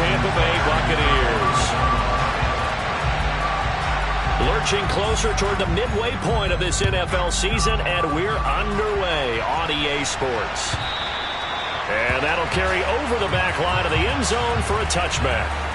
Tampa Bay Buccaneers. Lurching closer toward the midway point of this NFL season, and we're underway on EA Sports. And that'll carry over the back line of the end zone for a touchback.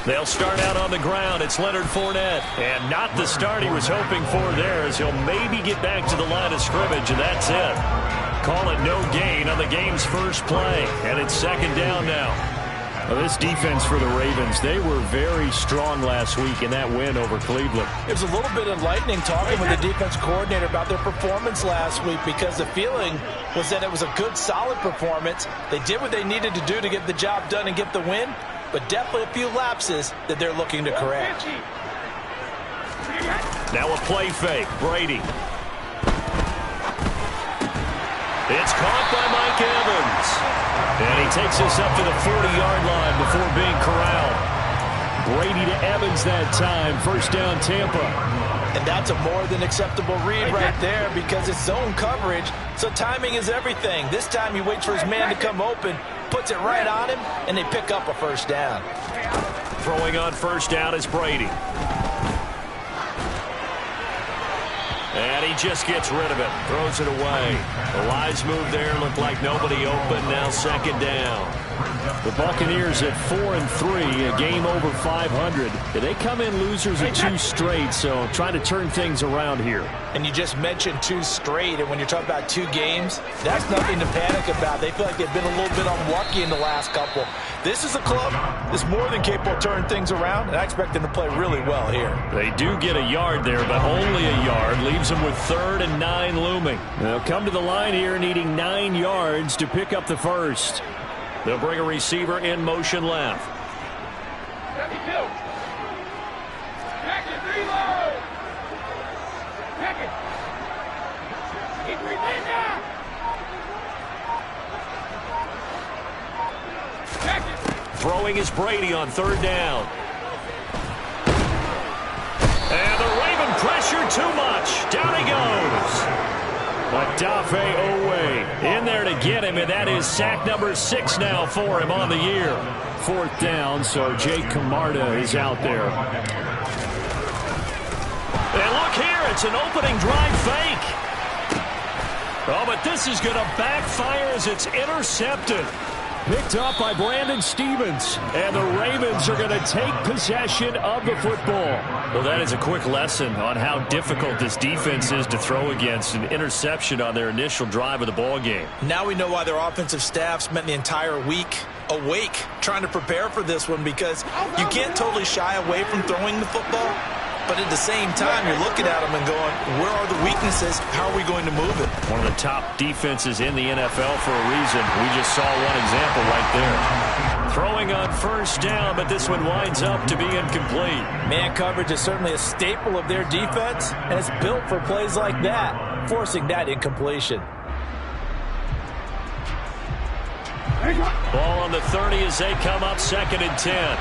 They'll start out on the ground. It's Leonard Fournette. And not the start he was hoping for there, as he'll maybe get back to the line of scrimmage, and that's it. Call it no gain on the game's first play. And it's second down now. Well, this defense for the Ravens, they were very strong last week in that win over Cleveland. It was a little bit enlightening talking with the defense coordinator about their performance last week, because the feeling was that it was a good, solid performance. They did what they needed to do to get the job done and get the win, but definitely a few lapses that they're looking to correct. Now a play fake. Brady. It's caught by Mike Evans. And he takes us up to the 40-yard line before being corralled. Brady to Evans that time. First down, Tampa. And that's a more than acceptable read right there, because it's zone coverage, so timing is everything. This time he waits for his man to come open, puts it right on him, and they pick up a first down. Throwing on first down is Brady. And he just gets rid of it. Throws it away. The wise move there. Looked like nobody open. Now second down. The Buccaneers at 4-3, a game over 500. They come in losers of 2 straight, so trying to turn things around here. And you just mentioned 2 straight, and when you're talking about 2 games, that's nothing to panic about. They feel like they've been a little bit unlucky in the last couple. This is a club that's more than capable of turning things around, and I expect them to play really well here. They do get a yard there, but only a yard. Leaves them with 3rd and 9 looming. They'll come to the line here needing 9 yards to pick up the first. They'll bring a receiver in motion left. Throwing is Brady on 3rd down. And the Raven pressure too much. Down he goes. Odafe Owe in there to get him, and that is sack number 6 now for him on the year. 4th down, so Jake Camarda is out there. And look here, it's an opening drive fake. Oh, but this is going to backfire as it's intercepted. Picked up by Brandon Stevens, and the Ravens are going to take possession of the football. Well, that is a quick lesson on how difficult this defense is to throw against. An interception on their initial drive of the ball game. Now we know why their offensive staff spent the entire week awake trying to prepare for this one, because you can't totally shy away from throwing the football. But at the same time, you're looking at them and going, where are the weaknesses? How are we going to move it? One of the top defenses in the NFL for a reason. We just saw one example right there. Throwing on first down, but this one winds up to be incomplete. Man coverage is certainly a staple of their defense, and it's built for plays like that, forcing that incompletion. Ball on the 30 as they come up 2nd and 10.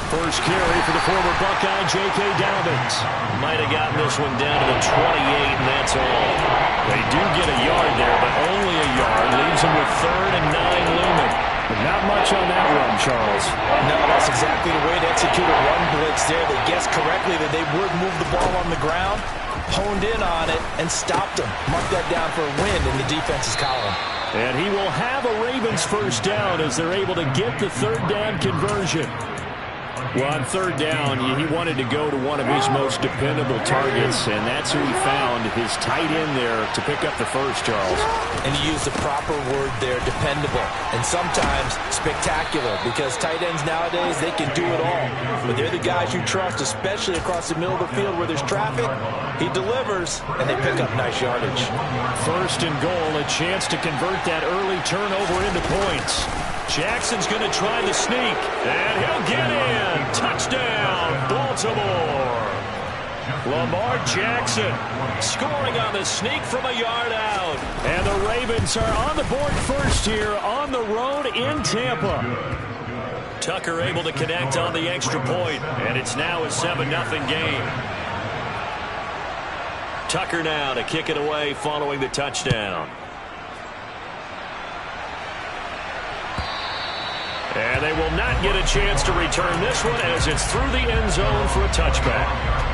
First carry for the former Buckeye, J.K. Dobbins. Might have gotten this one down to the 28, and that's all. They do get a yard there, but only a yard. Leaves them with 3rd and 9 looming. But not much on that run, Charles. No, that's exactly the way to execute a run blitz there. They guessed correctly that they would move the ball on the ground, honed in on it, and stopped them. Mark that down for a win in the defense's column. And he will have a Ravens first down as they're able to get the 3rd down conversion. Well, on 3rd down, he wanted to go to one of his most dependable targets, and that's who he found, his tight end there, to pick up the first, Charles. And he used the proper word there, dependable, and sometimes spectacular, because tight ends nowadays, they can do it all. But they're the guys you trust, especially across the middle of the field where there's traffic. He delivers, and they pick up nice yardage. 1st and goal, a chance to convert that early turnover into points. Jackson's going to try the sneak, and he'll get in. Touchdown, some more. Lamar Jackson scoring on the sneak from a yard out. And the Ravens are on the board first here on the road in Tampa. Tucker able to connect on the extra point, and it's now a 7-0 game. Tucker now to kick it away following the touchdown. And they will not get a chance to return this one as it's through the end zone for a touchback.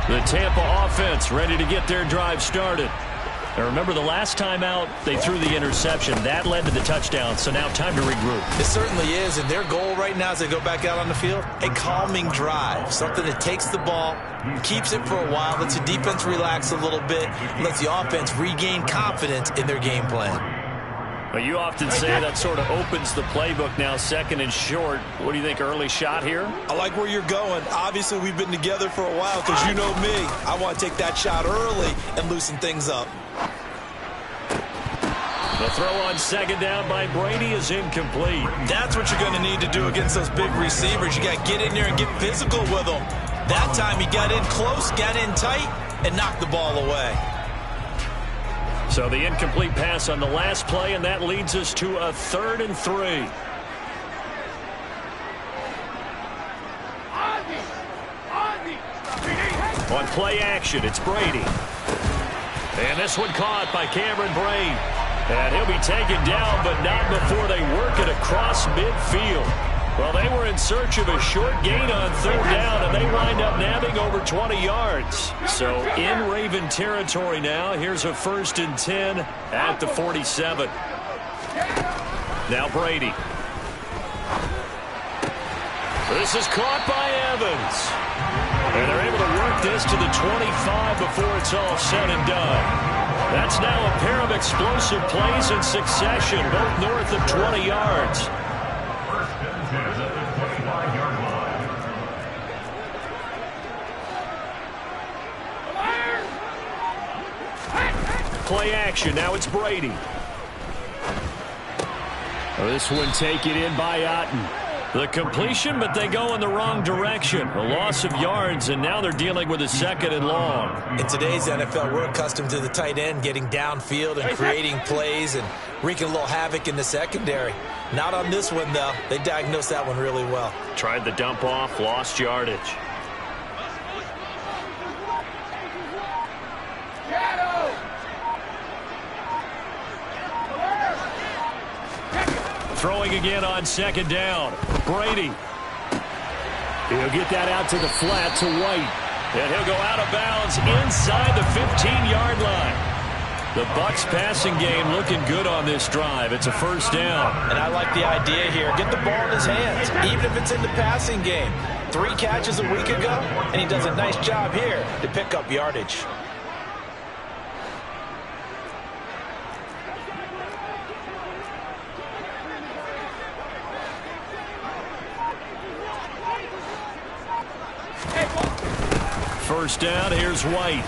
The Tampa offense ready to get their drive started. Now remember, the last time out, they threw the interception. That led to the touchdown, so now time to regroup. It certainly is, and their goal right now as they go back out on the field, a calming drive, something that takes the ball, keeps it for a while, lets the defense relax a little bit, lets the offense regain confidence in their game plan. Well, you often say that sort of opens the playbook now, second and short. What do you think, early shot here? I like where you're going. Obviously, we've been together for a while because you know me. I want to take that shot early and loosen things up. The throw on second down by Brady is incomplete. That's what you're going to need to do against those big receivers. You got to get in there and get physical with them. That time he got in close, got in tight, and knocked the ball away. So the incomplete pass on the last play, and that leads us to a 3rd and 3. On play action, it's Brady. And this one caught by Cameron Brate. And he'll be taken down, but not before they work it across midfield. Well, they were in search of a short gain on 3rd down, and they wind up nabbing over 20 yards. So in Raven territory now, here's a 1st and 10 at the 47. Now Brady. This is caught by Evans. And they're able to work this to the 25 before it's all said and done. That's now a pair of explosive plays in succession, both north of 20 yards. Play action. Now it's Brady. This one taken in by Otten. The completion, but they go in the wrong direction. A loss of yards, and now they're dealing with a 2nd and long. In today's NFL, we're accustomed to the tight end getting downfield and creating plays and wreaking a little havoc in the secondary. Not on this one, though. They diagnosed that one really well. Tried the dump off, lost yardage. Throwing again on 2nd down. Brady. He'll get that out to the flat to White. And he'll go out of bounds inside the 15-yard line. The Bucs passing game looking good on this drive. It's a 1st down. And I like the idea here. Get the ball in his hands, even if it's in the passing game. 3 catches a week ago, and he does a nice job here to pick up yardage. First down, here's White.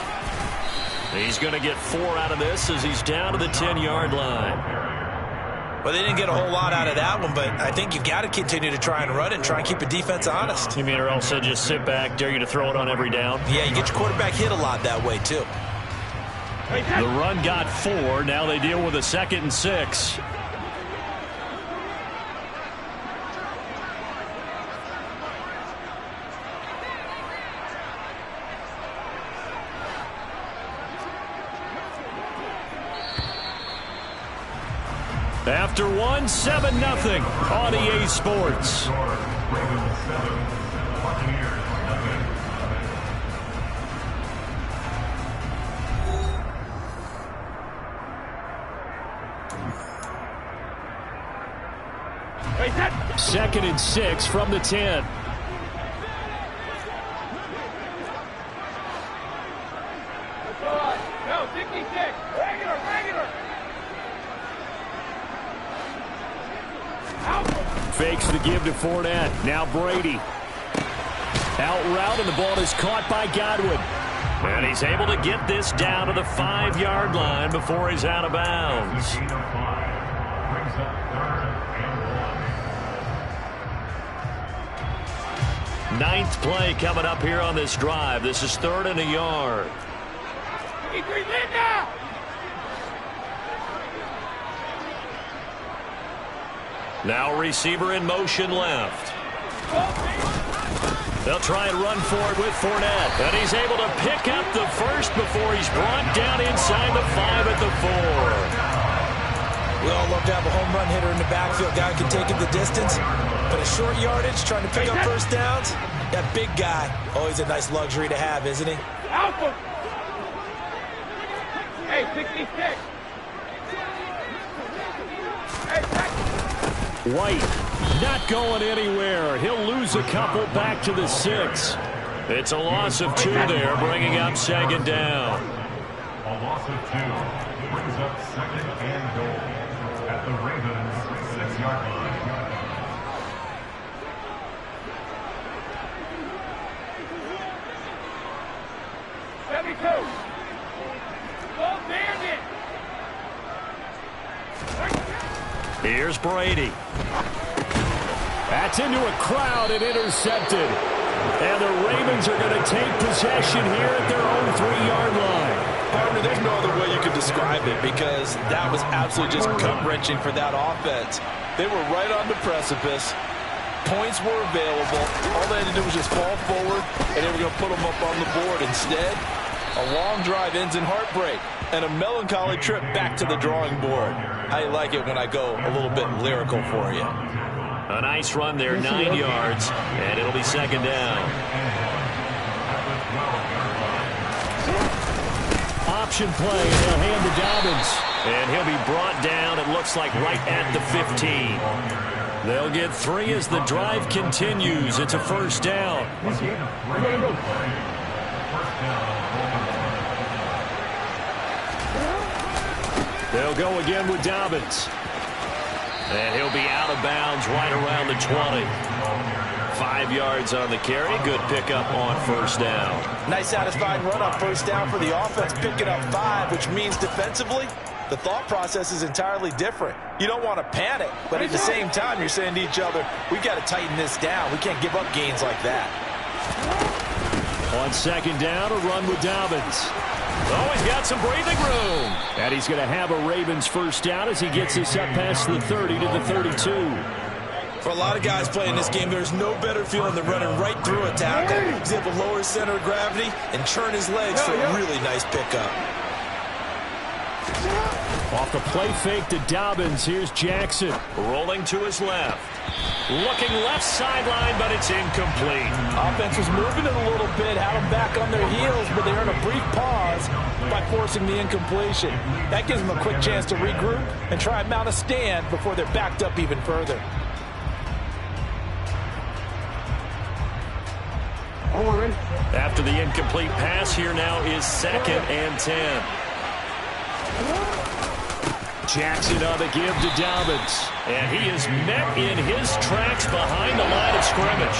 He's going to get 4 out of this as he's down to the 10-yard line. Well, they didn't get a whole lot out of that one, but I think you've got to continue to try and run and try and keep the defense honest. You mean, or else they'll just sit back, dare you to throw it on every down? Yeah, you get your quarterback hit a lot that way, too. The run got 4. Now they deal with a 2nd and 6. After 1, 7-0 on EA Sports. Second and 6 from the 10. Fakes the give to Fournette. Now Brady. Out route, and the ball is caught by Godwin. And he's able to get this down to the 5-yard line before he's out of bounds. Ninth play coming up here on this drive. This is 3rd and a yard. Now receiver in motion left. They'll try and run for it with Fournette. And he's able to pick up the first before he's brought down inside the 5 at the 4. We all love to have a home run hitter in the backfield. Guy can take it the distance. But a short yardage, trying to pick up first downs, that big guy, always a nice luxury to have, isn't he? Alpha. Hey, 66. White not going anywhere. He'll lose a couple back to the 6. It's a loss of 2 there, bringing up 2nd down. A loss of 2 brings up 2nd and goal at the Ravens 6-yard line. Here's Brady. That's into a crowd and intercepted. And the Ravens are going to take possession here at their own 3-yard line. Partner, there's no other way you could describe it because that was absolutely just gut-wrenching for that offense. They were right on the precipice. Points were available. All they had to do was just fall forward, and they were going to put them up on the board. Instead, a long drive ends in heartbreak and a melancholy trip back to the drawing board. I like it when I go a little bit lyrical for you. A nice run there, 9 yards, and it'll be 2nd down. Option play, and they'll hand to Dobbins. And he'll be brought down, it looks like, right at the 15. They'll get 3 as the drive continues. It's a 1st down. They'll go again with Dobbins. And he'll be out of bounds right around the 20. 5 yards on the carry. Good pickup on 1st down. Nice satisfying run on 1st down for the offense, picking up 5, which means defensively, the thought process is entirely different. You don't want to panic, but at the same time, you're saying to each other, we got to tighten this down. We can't give up gains like that. On 2nd down, a run with Dobbins. Oh, he's got some breathing room. And he's going to have a Ravens 1st down as he gets this up past the 30 to the 32. For a lot of guys playing this game, there's no better feeling than running right through a tackle. He's able to lower his center of gravity and turn his legs for a really nice pickup. Off the play fake to Dobbins. Here's Jackson. Rolling to his left. Looking left sideline, but it's incomplete. Offense was moving it a little bit, had them back on their heels, but they earned a brief pause by forcing the incompletion. That gives them a quick chance to regroup and try and mount a stand before they're backed up even further. After the incomplete pass, here now is 2nd and 10. Jackson on the give to Dobbins. And he is met in his tracks behind the line of scrimmage.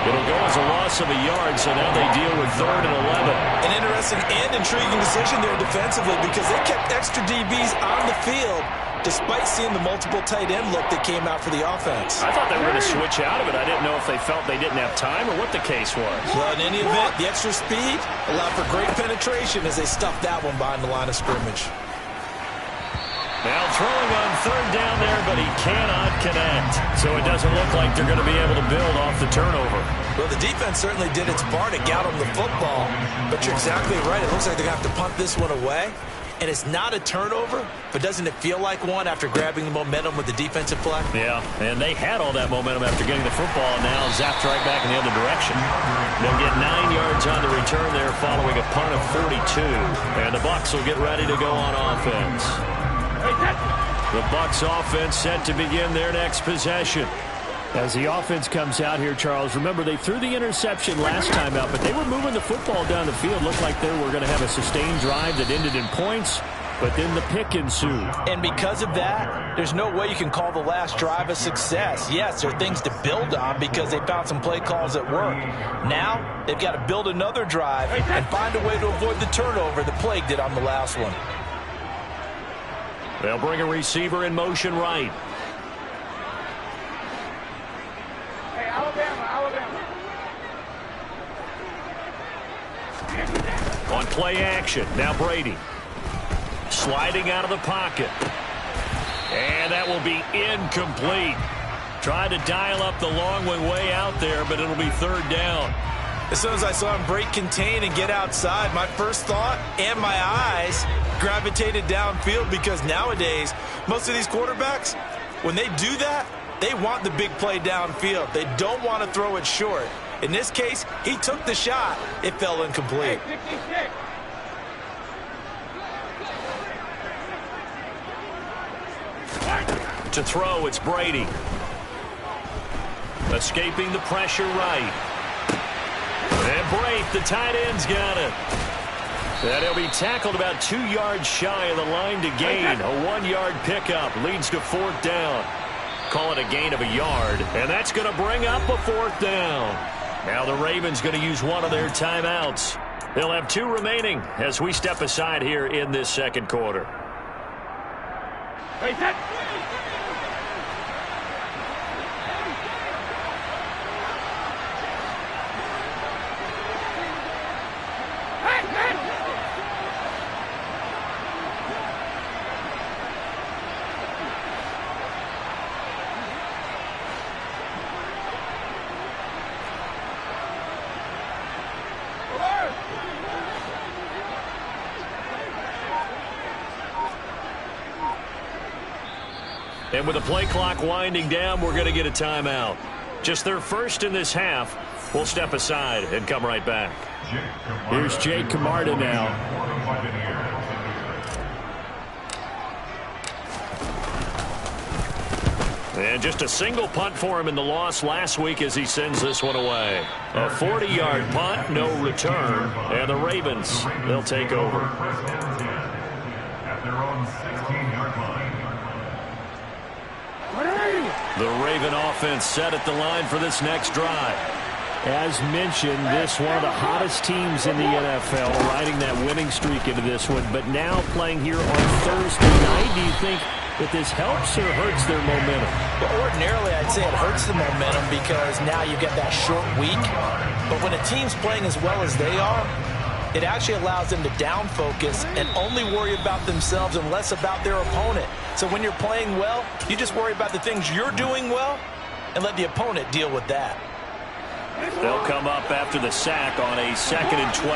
It'll go as a loss of a yard, so now they deal with 3rd and 11. An interesting and intriguing decision there defensively because they kept extra DBs on the field despite seeing the multiple tight end look that came out for the offense. I thought they were going to switch out of it. I didn't know if they felt they didn't have time or what the case was. Well, in any event, the extra speed allowed for great penetration as they stuffed that one behind the line of scrimmage. Now throwing on 3rd down there, but he cannot connect. So it doesn't look like they're going to be able to build off the turnover. Well, the defense certainly did its part to get them the football, but you're exactly right. It looks like they're going to have to punt this one away. And it's not a turnover, but doesn't it feel like one after grabbing the momentum with the defensive play? Yeah, and they had all that momentum after getting the football, and now zapped right back in the other direction. They'll get 9 yards on the return there following a punt of 42. And the Bucs will get ready to go on offense. The Bucs offense set to begin their next possession. As the offense comes out here, Charles, remember they threw the interception last time out, but they were moving the football down the field. Looked like they were going to have a sustained drive that ended in points. but then the pick ensued. And because of that, there's no way you can call the last drive a success. Yes, there are things to build on because they found some play calls that work. Now, they've got to build another drive and find a way to avoid the turnover that plagued it on the last one. They'll bring a receiver in motion right. Hey, Alabama. On play action, now Brady. Sliding out of the pocket. And that will be incomplete. Tried to dial up the long one way out there, but it'll be third down. As soon as I saw him break contain and get outside, my first thought and my eyes gravitated downfield, because nowadays, most of these quarterbacks, when they do that, they want the big play downfield. They don't want to throw it short. In this case, he took the shot. It fell incomplete. To throw, it's Brady. Escaping the pressure right. And Brady, the tight end's got it. And he'll be tackled about 2 yards shy of the line to gain. A 1-yard pickup leads to fourth down. Call it a gain of a yard, and that's going to bring up a fourth down. Now the Ravens going to use one of their timeouts. They'll have 2 remaining as we step aside here in this second quarter. Hey, set. And with the play clock winding down, we're going to get a timeout. Just their first in this half. We'll step aside and come right back. Here's Jake Camarda now. And just a single punt for him in the loss last week as he sends this one away. A 40-yard punt, no return. And the Ravens, they'll take over. At their own 16-yard line. The Raven offense set at the line for this next drive. As mentioned, this one of the hottest teams in the NFL, riding that winning streak into this one, but now playing here on Thursday night. Do you think that this helps or hurts their momentum? Well, ordinarily, I'd say it hurts the momentum because now you get that short week. But when a team's playing as well as they are, it actually allows them to down focus and only worry about themselves and less about their opponent. So when you're playing well, you just worry about the things you're doing well and let the opponent deal with that. They'll come up after the sack on a 2nd and 12.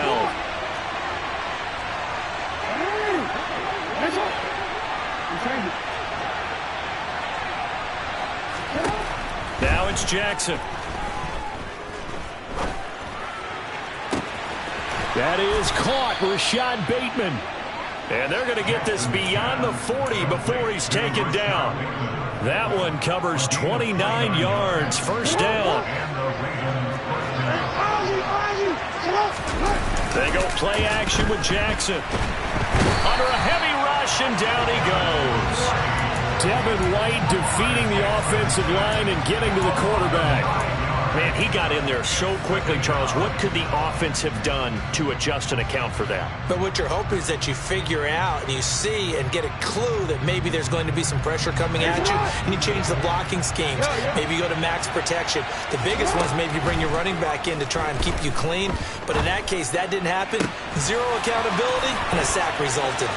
Now it's Jackson. That is caught, Rashad Bateman. And they're going to get this beyond the 40 before he's taken down. That one covers 29 yards. First down. They go play action with Jackson. Under a heavy rush, and down he goes. Devin White defeating the offensive line and getting to the quarterback. Man, he got in there so quickly, Charles. What could the offense have done to adjust and account for that? But what you're hoping is that you figure out and you see and get a clue that maybe there's going to be some pressure coming at you, and you change the blocking schemes. Maybe you go to max protection. The biggest ones, maybe you bring your running back in to try and keep you clean. But in that case, that didn't happen. Zero accountability, and a sack resulted.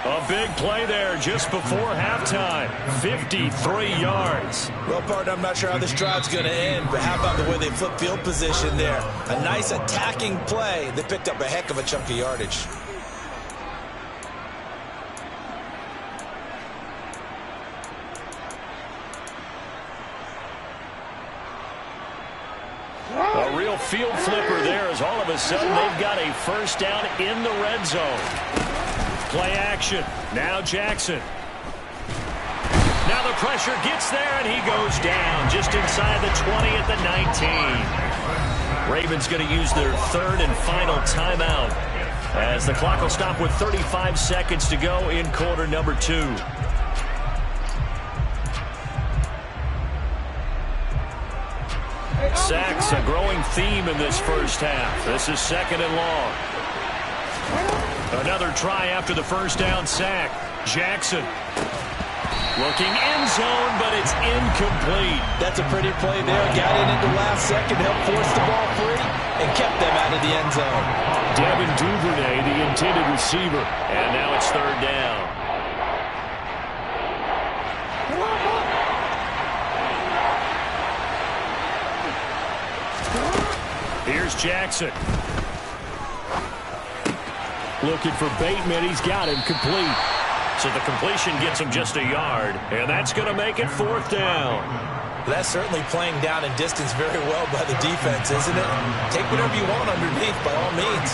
A big play there just before halftime. 53 yards. Well, partner, I'm not sure how this drive's going to end, but how about the way they flip field position there? A nice attacking play that picked up a heck of a chunk of yardage. A real field flipper there as all of a sudden they've got a first down in the red zone. Play action. Now Jackson. Now the pressure gets there, and he goes down just inside the 20 at the 19. Ravens going to use their third and final timeout as the clock will stop with 35 seconds to go in quarter number 2. Sacks, a growing theme in this first half. This is second and long. Another try after the first down sack. Jackson looking end zone, but it's incomplete. That's a pretty play there. Got in at the last second, helped force the ball free, and kept them out of the end zone. Devin Duvernay, the intended receiver. And now it's third down. Here's Jackson. Looking for Bateman. He's got him complete. So the completion gets him just a yard, and that's going to make it fourth down. That's certainly playing down and distance very well by the defense, isn't it? Take whatever you want underneath, by all means.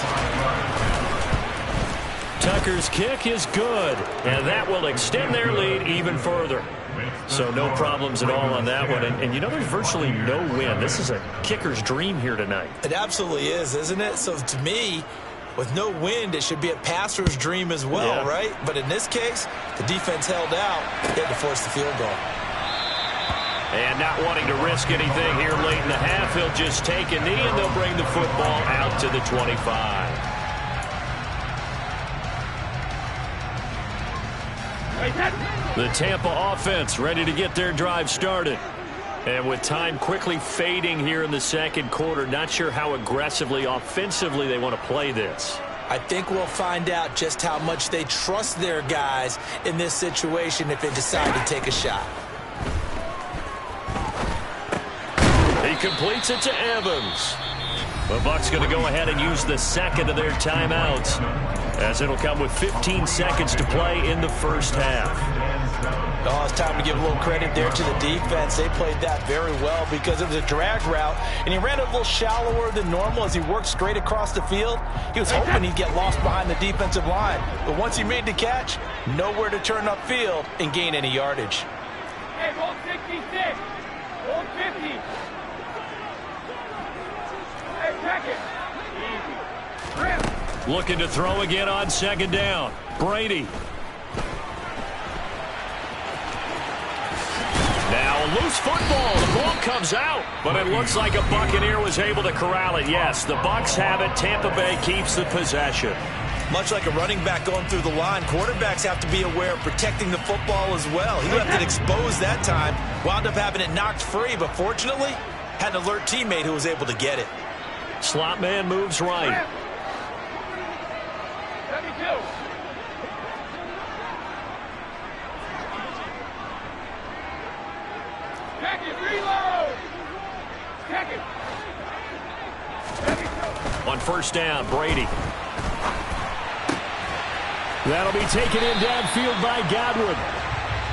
Tucker's kick is good, and that will extend their lead even further. So no problems at all on that one. And you know, there's virtually no wind. This is a kicker's dream here tonight. It absolutely is, isn't it? So to me, with no wind, it should be a passer's dream as well, right? But in this case, the defense held out. They had to force the field goal. And not wanting to risk anything here late in the half, he'll just take a knee, and they'll bring the football out to the 25. The Tampa offense ready to get their drive started. And with time quickly fading here in the second quarter, not sure how aggressively, offensively they want to play this. I think we'll find out just how much they trust their guys in this situation if they decide to take a shot. He completes it to Evans. The Bucs going to go ahead and use the second of their timeouts, as it'll come with 15 seconds to play in the first half. Oh, it's time to give a little credit there to the defense. They played that very well because it was a drag route, and he ran a little shallower than normal as he worked straight across the field. He was hoping he'd get lost behind the defensive line, but once he made the catch, nowhere to turn upfield and gain any yardage. Hey, hold 66. Hold 50. Hey, check it. Easy. Grip. Looking to throw again on second down. Brady. Now a loose football. The ball comes out, but it looks like a Buccaneer was able to corral it. Yes, the Bucs have it. Tampa Bay keeps the possession. Much like a running back going through the line, quarterbacks have to be aware of protecting the football as well. He left it exposed that time, wound up having it knocked free, but fortunately, had an alert teammate who was able to get it. Slot man moves right. 72. Check it, reload! Check it! 72. On first down, Brady. That'll be taken in downfield by Godwin.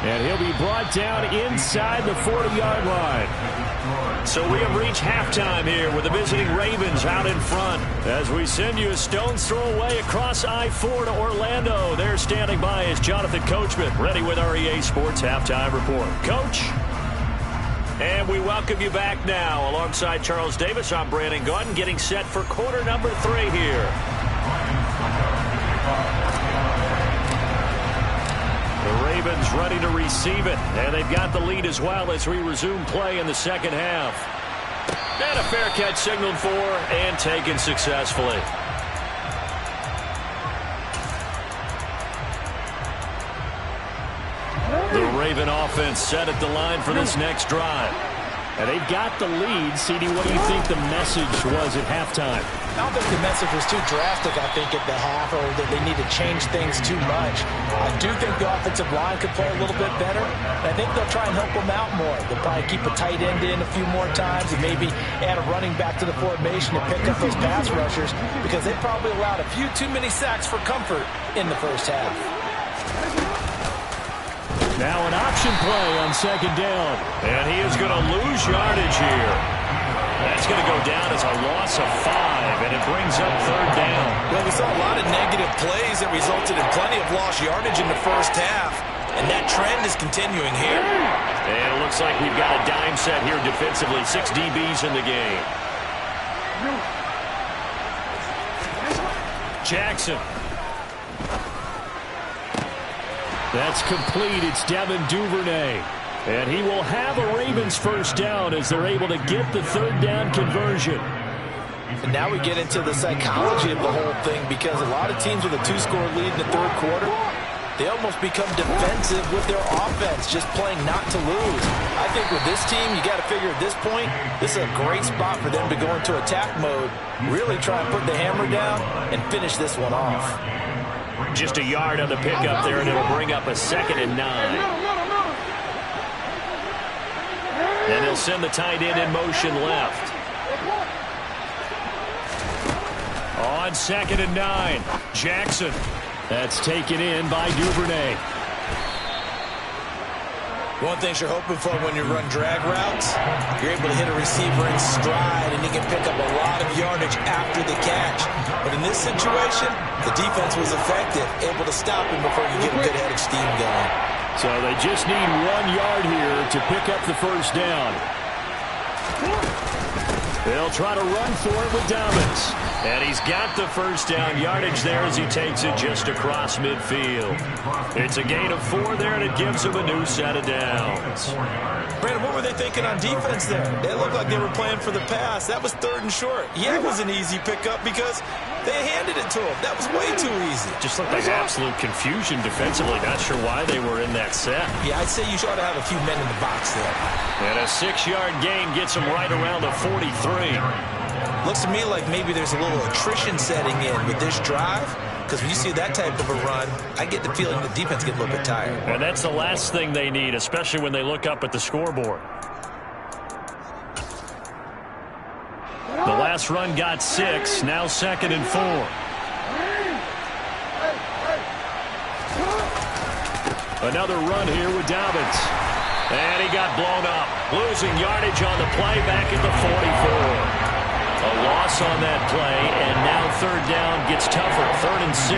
And he'll be brought down inside the 40-yard line. So we have reached halftime here with the visiting Ravens out in front. As we send you a stone's throw away across I-4 to Orlando. There standing by is Jonathan Coachman, ready with our EA Sports Halftime Report. Coach? And we welcome you back now. Alongside Charles Davis, I'm Brandon Gaudin, getting set for quarter number 3 here. The Ravens ready to receive it, and they've got the lead as well as we resume play in the second half. And a fair catch signaled for and taken successfully. The Raven offense set at the line for this next drive. And they've got the lead. CD, what do you think the message was at halftime? I don't think the message was too drastic, I think, at the half, or that they need to change things too much. I do think the offensive line could play a little bit better, and I think they'll try and help them out more. They'll probably keep a tight end in a few more times and maybe add a running back to the formation to pick up those pass rushers, because they probably allowed a few too many sacks for comfort in the first half. Now an option play on second down. And he is going to lose yardage here. That's going to go down as a loss of 5, and it brings up third down. Well, we saw a lot of negative plays that resulted in plenty of lost yardage in the first half, and that trend is continuing here. And it looks like we've got a dime set here defensively. 6 DBs in the game. Jackson. That's complete. It's Devin Duvernay. And he will have a Ravens first down as they're able to get the third down conversion. And now we get into the psychology of the whole thing, because a lot of teams with a 2-score lead in the third quarter, they almost become defensive with their offense, just playing not to lose. I think with this team, you got to figure at this point, this is a great spot for them to go into attack mode, really try and put the hammer down and finish this one off. Just a yard on the pickup there, and it'll bring up a 2nd and 9. And he'll send the tight end in motion left. On 2nd and 9, Jackson. That's taken in by Duvernay. One thing you're hoping for when you run drag routes, you're able to hit a receiver in stride, and he can pick up a lot of yardage after the catch. But in this situation, the defense was effective, able to stop him before you get a good head of steam going. So they just need 1 yard here to pick up the first down. They'll try to run for it with Dobbins. And he's got the first down yardage there as he takes it just across midfield. It's a gain of 4 there, and it gives him a new set of downs. Brandon, what were they thinking on defense there? They looked like they were playing for the pass. That was 3rd and short. Yeah, it was an easy pickup because they handed it to him. That was way too easy. Just looked like absolute confusion defensively. Not sure why they were in that set. Yeah, I'd say you ought to have a few men in the box there. And a 6-yard gain gets him right around the 43. Looks to me like maybe there's a little attrition setting in with this drive, because when you see that type of a run, I get the feeling the defense gets a little bit tired. And that's the last thing they need, especially when they look up at the scoreboard. The last run got 6, now 2nd and 4. Another run here with Dobbins. And he got blown up. Losing yardage on the play back at the 44. A loss on that play, and now 3rd down gets tougher. 3rd and 6.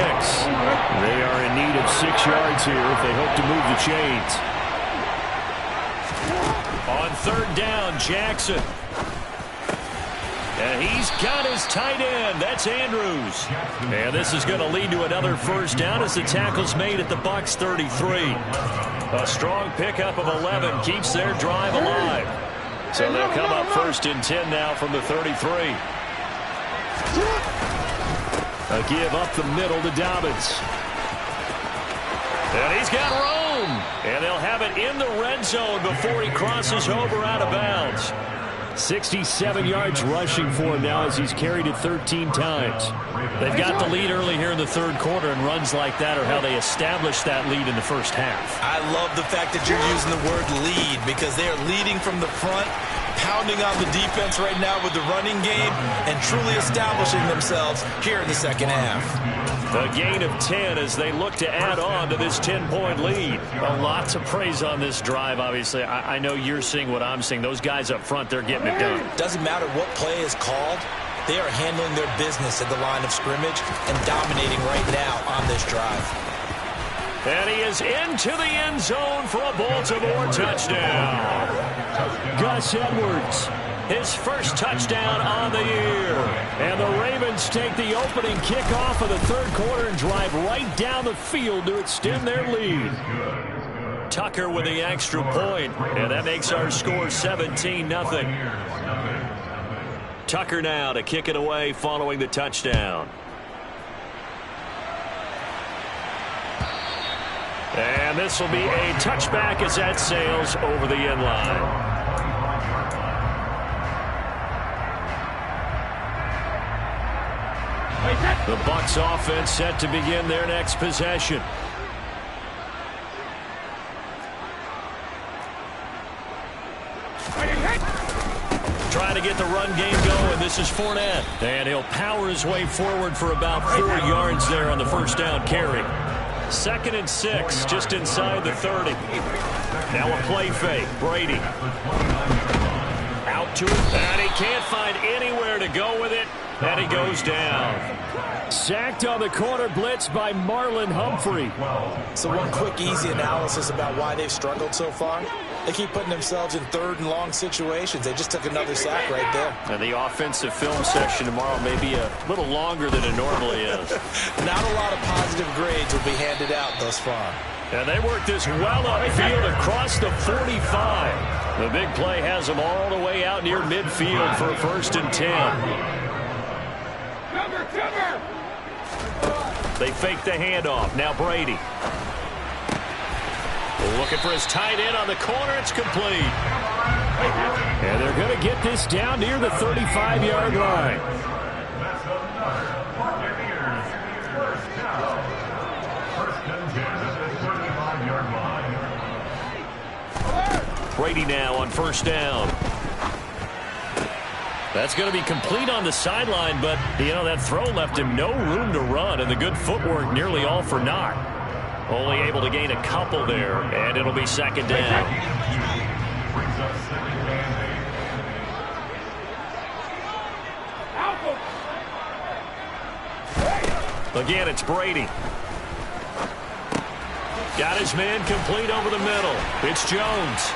They are in need of 6 yards here if they hope to move the chains. On 3rd down, Jackson. And he's got his tight end. That's Andrews. And this is going to lead to another first down as the tackle's made at the Bucs 33. A strong pickup of 11 keeps their drive alive. So they'll come up 1st and 10 now from the 33. A give up the middle to Dobbins. And he's got room. And they'll have it in the red zone before he crosses over out of bounds. 67 yards rushing for him now as he's carried it 13 times. They've got the lead early here in the 3rd quarter, and runs like that are how they establish that lead in the first half. I love the fact that you're using the word lead, because they are leading from the front, pounding on the defense right now with the running game, and truly establishing themselves here in the 2nd half. A gain of 10 as they look to add on to this 10-point lead. A lot to praise on this drive, obviously. I know you're seeing what I'm seeing. Those guys up front, they're getting it done. Doesn't matter what play is called. They are handling their business at the line of scrimmage and dominating right now on this drive. And he is into the end zone for a Baltimore touchdown. Gus Edwards, his first touchdown on the year. And the Ravens take the opening kickoff of the 3rd quarter and drive right down the field to extend their lead. Tucker with the extra point, and that makes our score 17-0. Tucker now to kick it away following the touchdown. And this will be a touchback as that sails over the end line. The Bucs offense set to begin their next possession. Trying to get the run game going. This is Fournette. And he'll power his way forward for about 4 yards there on the first down carry. 2nd and 6, just inside the 30. Now a play fake. Brady. Out to it. And he can't find anywhere to go with it. And he goes down. Sacked on the corner blitz by Marlon Humphrey. So one quick, easy analysis about why they've struggled so far. They keep putting themselves in third and long situations. They just took another sack right there. And the offensive film session tomorrow may be a little longer than it normally is. Not a lot of positive grades will be handed out thus far. And they work this well upfield across the 45. The big play has them all the way out near midfield for a 1st and 10. Cover! They fake the handoff. Now Brady. Looking for his tight end on the corner. It's complete. And they're going to get this down near the 35-yard line. That's another Buccaneers first down. 1st and 10 at the 35-yard line. Brady now on 1st down. That's going to be complete on the sideline, but, that throw left him no room to run, and the good footwork nearly all for naught. Only able to gain a couple there, and it'll be 2nd down. Brings up 2nd and 8. Again, it's Brady. Got his man complete over the middle. It's Jones.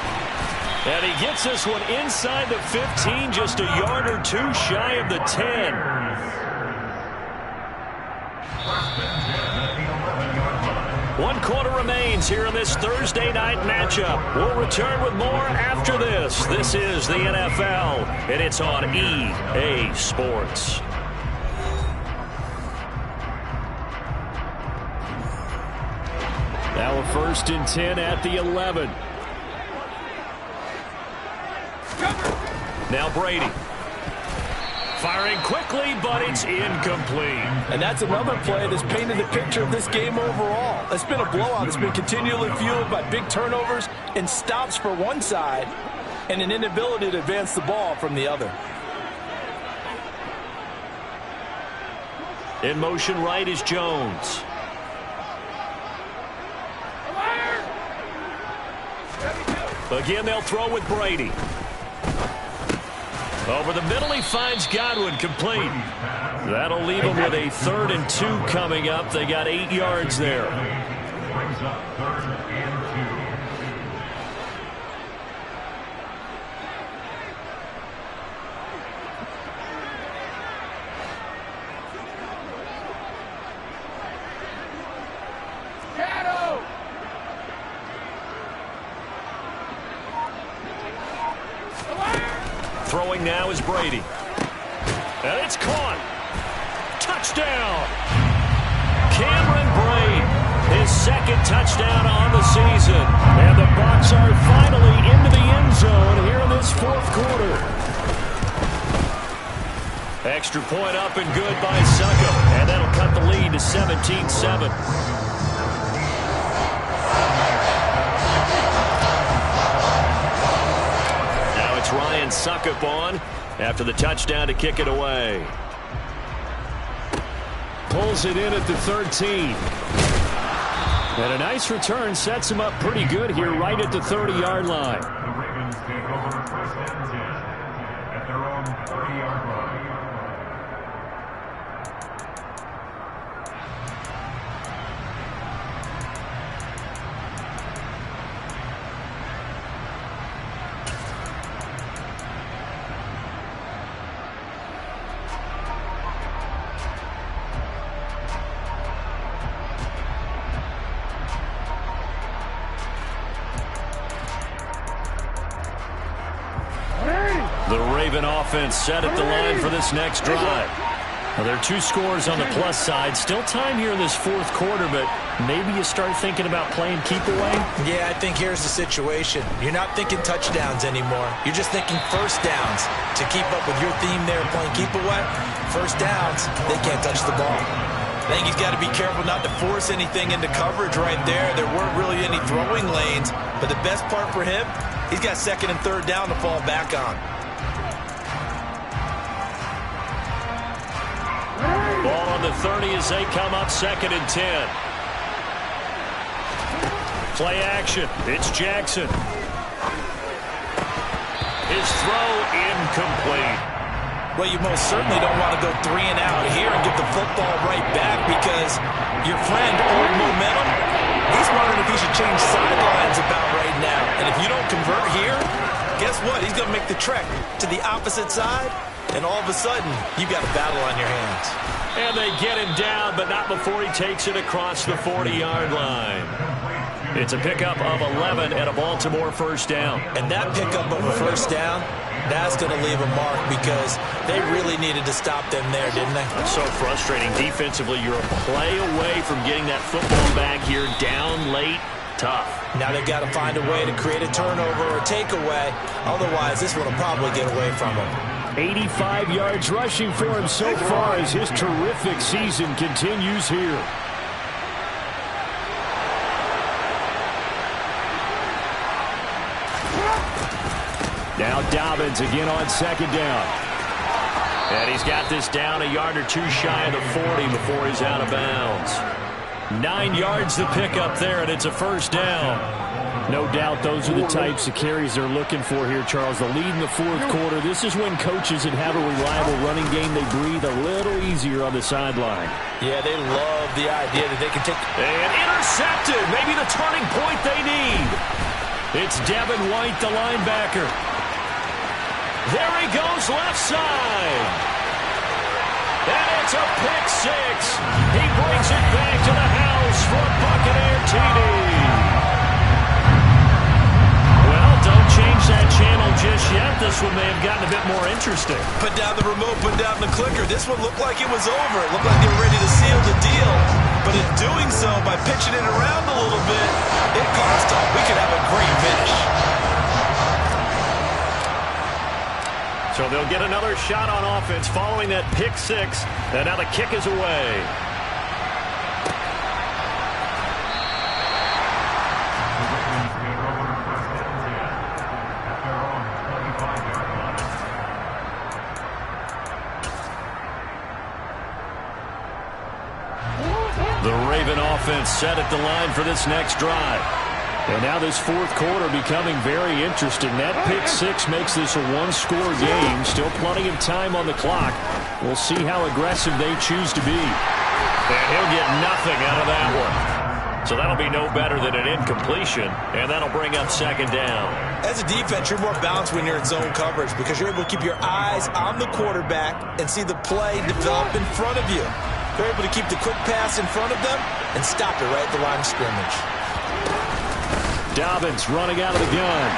And he gets this one inside the 15, just a yard or two shy of the 10. 1 quarter remains here in this Thursday night matchup. We'll return with more after this. This is the NFL, and it's on EA Sports. Now a 1st and 10 at the 11. Now Brady. Firing quickly, but it's incomplete. And that's another play that's painted the picture of this game overall. It's been a blowout. It's been continually fueled by big turnovers and stops for one side and an inability to advance the ball from the other. In motion right is Jones. Again, they'll throw with Brady. Over the middle, he finds Godwin complete. That'll leave him with a 3rd and 2 coming up. They got 8 yards there. Brings up 3rd and 2. Throwing now is Brady. And it's caught. Touchdown. Cameron Brady, his 2nd touchdown on the season. And the Bucs are finally into the end zone here in this 4th quarter. Extra point up and good by Succop. And that'll cut the lead to 17-7. Ryan Succop on after the touchdown to kick it away. Pulls it in at the 13. And a nice return sets him up pretty good here right at the 30-yard line. The Ravens take over 1st and 10 at their own 30-yard line. The Raven offense set at the line for this next drive. Well, there are 2 scores on the plus side. Still time here in this 4th quarter, but maybe you start thinking about playing keep away? Yeah, I think here's the situation. You're not thinking touchdowns anymore. You're just thinking 1st downs. To keep up with your theme there, playing keep away, 1st downs, they can't touch the ball. I think he's got to be careful not to force anything into coverage right there. There weren't really any throwing lanes, but the best part for him, he's got 2nd and 3rd down to fall back on. Ball on the 30 as they come up 2nd and 10. Play action. It's Jackson. His throw incomplete. Well, you most certainly don't want to go 3 and out here and get the football right back because your friend, Old Momentum, He's wondering if he should change sidelines about right now. And if you don't convert here, guess what? He's going to make the trek to the opposite side, and all of a sudden, you've got a battle on your hands. And they get him down, but not before he takes it across the 40-yard line. It's a pickup of 11 and a Baltimore first down. And that pickup of a first down, that's going to leave a mark because they really needed to stop them there, didn't they? It's so frustrating. Defensively, you're a play away from getting that football back here down late. Tough. Now they've got to find a way to create a turnover or takeaway. Otherwise, this one will probably get away from them. 85 yards rushing for him so far as his terrific season continues here. Now Dobbins again on second down. And he's got this down a yard or two shy of the 40 before he's out of bounds. 9 yards to pick up there, and it's a first down. No doubt those are the types of carries they're looking for here, Charles. The lead in the fourth quarter. This is when coaches that have a reliable running game, they breathe a little easier on the sideline. Yeah, they love the idea that they can take... And intercepted. Maybe the turning point they need. It's Devin White, the linebacker. There he goes left side. And it's a pick six. He brings it back to the house for a Buccaneer TD. Well, don't change that channel just yet. This one may have gotten a bit more interesting. Put down the remote, put down the clicker. This one looked like it was over. It looked like they were ready to seal the deal. But in doing so, by pitching it around a little bit, it cost them. We could have a great finish. So they'll get another shot on offense following that pick six. And now the kick is away. The Raven offense set at the line for this next drive. And now this fourth quarter becoming very interesting. That pick six makes this a one-score game. Still plenty of time on the clock. We'll see how aggressive they choose to be. And he'll get nothing out of that one. So that'll be no better than an incompletion, and that'll bring up second down. As a defense, you're more balanced when you're in zone coverage because you're able to keep your eyes on the quarterback and see the play develop in front of you. You're able to keep the quick pass in front of them and stop it right at the line of scrimmage. Dobbins running out of the gun.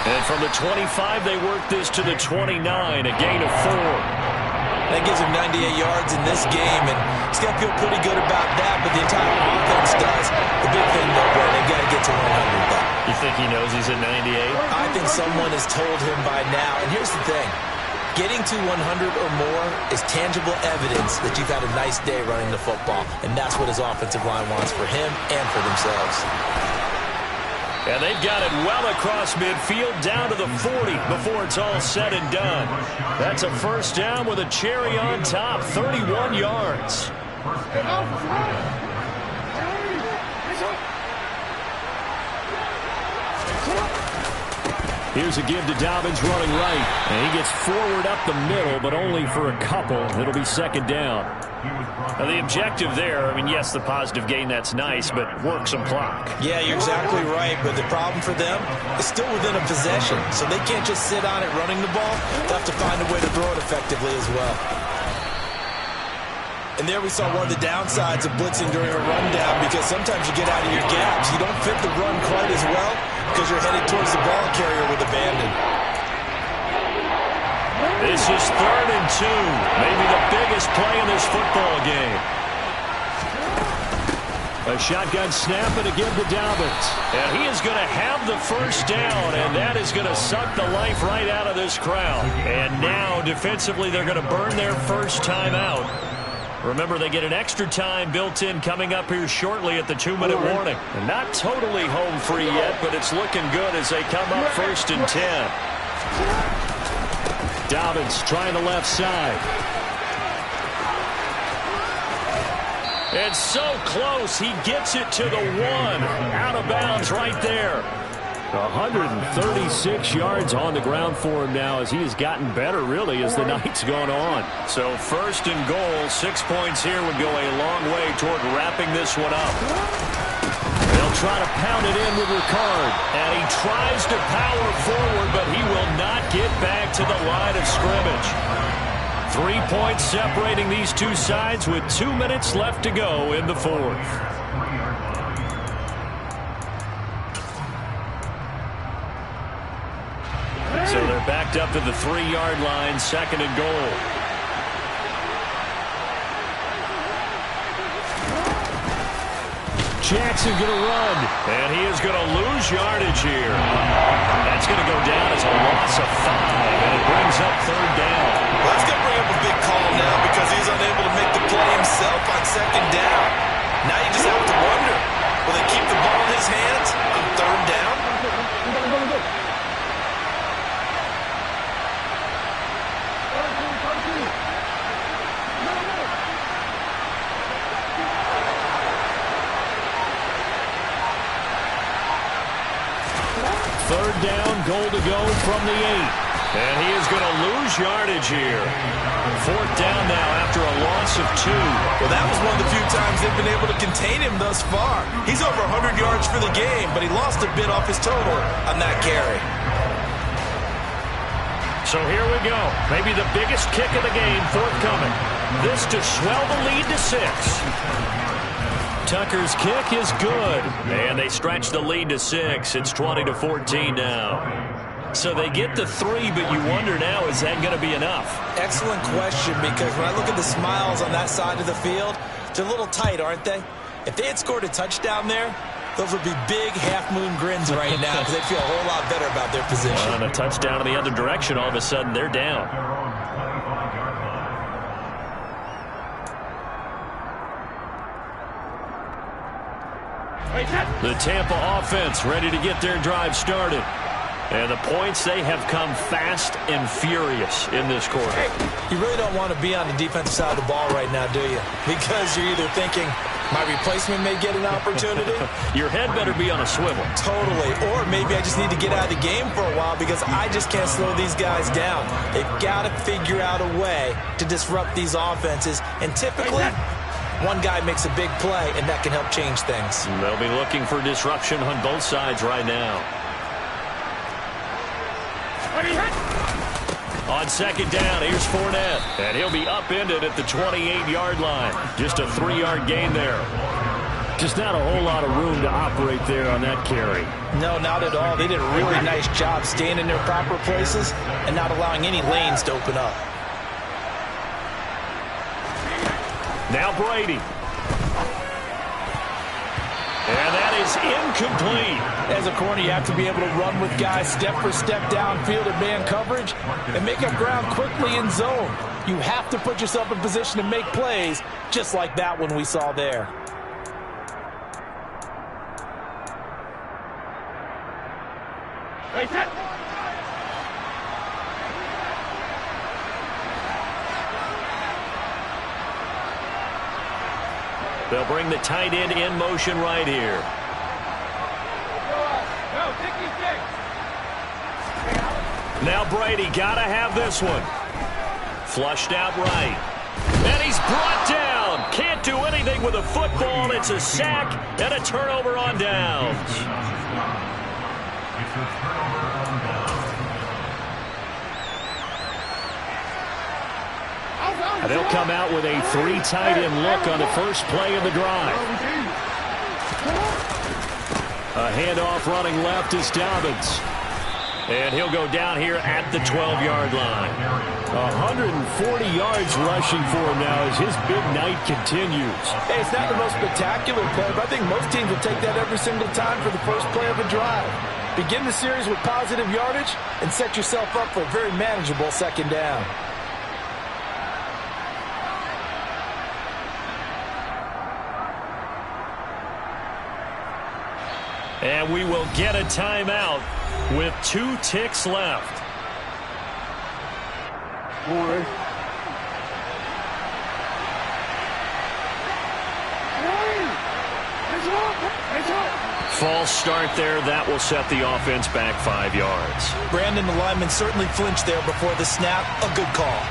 And from the 25, they work this to the 29, a gain of 4. That gives him 98 yards in this game, and he's got to feel pretty good about that, but the entire offense does. The big thing, though, Brady, they've got to get to 100, though. You think he knows he's at 98? I think someone has told him by now, and here's the thing. Getting to 100 or more is tangible evidence that you've had a nice day running the football, and that's what his offensive line wants for him and for themselves. And they've got it well across midfield down to the 40 before it's all said and done. That's a first down with a cherry on top, 31 yards. Here's a give to Dobbins running right. And he gets forward up the middle, but only for a couple. It'll be second down. Now the objective there, I mean, yes, the positive gain, that's nice, but work some clock. Yeah, you're exactly right, but the problem for them is still within a possession, so they can't just sit on it running the ball. They'll have to find a way to throw it effectively as well. And there we saw one of the downsides of blitzing during a rundown because sometimes you get out of your gaps. You don't fit the run quite as well because you're headed towards the ball carrier with abandon. This is 3rd and 2. Maybe the biggest play in this football game. A shotgun snap and a give to Dobbins. And he is going to have the first down, and that is going to suck the life right out of this crowd. And now, defensively, they're going to burn their first time out. Remember, they get an extra time built in coming up here shortly at the 2-minute warning. And not totally home free yet, but it's looking good as they come up 1st and 10. Dobbins trying the left side. It's so close. He gets it to the 1. Out of bounds right there. 136 yards on the ground for him now as he has gotten better, really, as the night's gone on. So 1st and goal, 6 points here would go a long way toward wrapping this one up. They'll try to pound it in with Ricard. And he tries to power forward, but he will not get back to the line of scrimmage. 3 points separating these two sides with 2 minutes left to go in the fourth. So they're backed up to the 3-yard line, 2nd and goal. Jackson going to run, and he is going to lose yardage here. That's going to go down as a loss of 5, and it brings up 3rd down. Well, that's going to bring up a big call now because he's unable to make the play himself on 2nd down. Now you just have to wonder, will they keep the ball in his hands on 3rd down? Third down, goal to go from the 8. And he is going to lose yardage here. 4th down now after a loss of 2. Well, that was one of the few times they've been able to contain him thus far. He's over 100 yards for the game, but he lost a bit off his total on that carry. So here we go. Maybe the biggest kick of the game forthcoming. This to swell the lead to 6. Tucker's kick is good. And they stretch the lead to 6. It's 20-14 now. So they get the 3, but you wonder now, is that going to be enough? Excellent question, because when I look at the smiles on that side of the field, they're a little tight, aren't they? If they had scored a touchdown there, those would be big half-moon grins right now because they'd feel a whole lot better about their position. Well, and a touchdown in the other direction, all of a sudden they're down. The Tampa offense ready to get their drive started. And the points, they have come fast and furious in this quarter. You really don't want to be on the defensive side of the ball right now, do you? Because you're either thinking, my replacement may get an opportunity. Your head better be on a swivel. Totally. Or maybe I just need to get out of the game for a while because I just can't slow these guys down. They've got to figure out a way to disrupt these offenses. And typically, one guy makes a big play, and that can help change things. They'll be looking for disruption on both sides right now. On 2nd down, here's Fournette. And he'll be upended at the 28-yard line. Just a 3-yard gain there. Just not a whole lot of room to operate there on that carry. No, not at all. They did a really nice job staying in their proper places and not allowing any lanes to open up. Now Brady. And that is incomplete. As a corner, you have to be able to run with guys step for step downfield in man coverage and make up ground quickly in zone. You have to put yourself in position to make plays, just like that one we saw there. They'll bring the tight end in motion right here. Now Brady got to have this one. Flushed out right. And he's brought down. Can't do anything with a football. It's a sack and a turnover on downs. It's a turnover on downs. They'll come out with a 3 tight end look on the first play of the drive. A handoff running left is Dobbins. And he'll go down here at the 12-yard line. 140 yards rushing for him now as his big night continues. Hey, it's not the most spectacular play, but I think most teams will take that every single time for the first play of a drive. Begin the series with positive yardage and set yourself up for a very manageable 2nd down. And we will get a timeout with 2 ticks left. False start there. That will set the offense back 5 yards. Brandon, the lineman, certainly flinched there before the snap. A good call.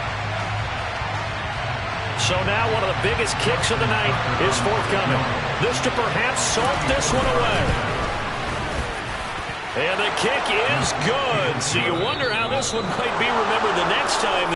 So now one of the biggest kicks of the night is forthcoming. This to perhaps salt this one away. And the kick is good. So you wonder how this one might be remembered the next time.